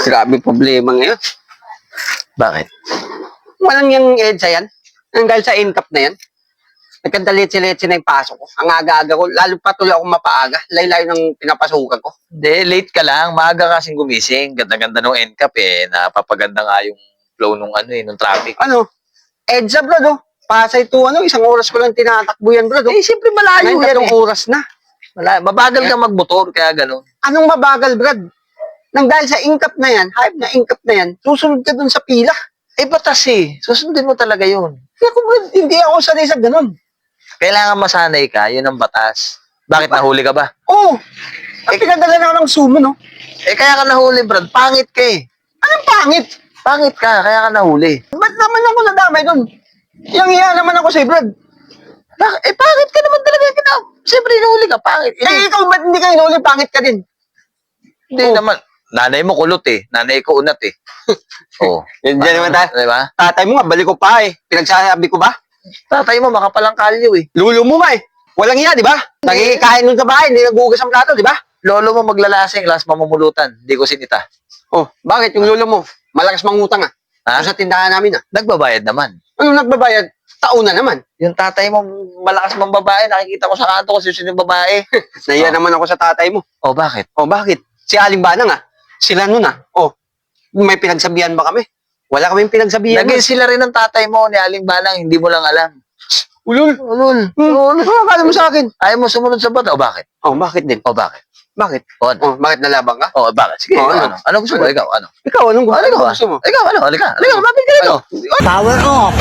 Grabe problema ngayon. Bakit? Walang yung EDSA yan. Ang dahil sa income na yan. Nagkandalitsi-litsi na yung pasok ko. Ang aga-aga ko. Lalo pa tuloy ako mapaaga. Layo-layo ng pinapasukan ko. Hindi, late ka lang. Maaga kasing gumising. Ganda-ganda nung NCAP Napapaganda nga yung flow nung nung traffic. Ano? EDSA, bro, no? Pasay to, isang oras ko lang tinatakbo yan, bro. No? Siyempre malayo Ngayon, yan 3 oras na. Mabagal ka magmotor, kaya gano'n. Anong mabagal, Brad? Nang dahil sa income na yan, hype na income na yan, susunod ka dun sa pila. Batas susundin mo talaga yun. Kaya kung Brad, hindi ako sanay sa ganun. Kailangan masanay ka, yun ang batas. Bakit nahuli ka ba? Oo. Pinadala na ako ng sumo, no? Kaya ka nahuli, Brad. Pangit ka Anong pangit? Pangit ka, kaya ka nahuli. Ba't naman ako nadamay dun? Yang iya naman ako sa'yo, Brad. Pangit ka naman talaga. Siyempre, nahuli ka, pangit. Ikaw ba't hindi ka inuli? Pangit ka din. Hindi naman. Nanay mo kulot Nanay ko unat Oo. Yan naman tayo. Diba? Tatay mo nga, balik ko pa Pinagsasabi ko ba? Tatay mo, makapalang kalyo Lulo mo nga Walang iya, di ba? Nakikikain nun sa bahay, hindi naghugas ang plato, di ba? Lolo mo maglalasing, last mamumulutan. Di ko sinita. Oh, bakit yung lolo mo? Malakas mangutang Ha? Sa tindahan namin Nagbabayad naman. Anong nagbabayad? Taon na naman. Yung tatay mo, malakas mang babae. Nakikita ko sa kanto kasi sino yung babae. Nahiya naman ako sa tatay mo. Bakit? Bakit? Si Aling Banang Sila nun may pinagsabihan ba kami? Wala kaming pinagsabihan. Naging sila rin ng tatay mo ni Aling Banang, hindi mo lang alam. Ulul. Ulul. Ano akala mo sa akin? Ayaw mo sumunod sa bata. Bakit? Bakit din? Bakit? Bakit? Ano? Bakit nalabang ka? Bakit? Sige, ano? ano gusto mo? Ikaw, ano? Ikaw, anong Ano gusto mo? Ikaw, halika. Halika, lumapit ka rito. Power off.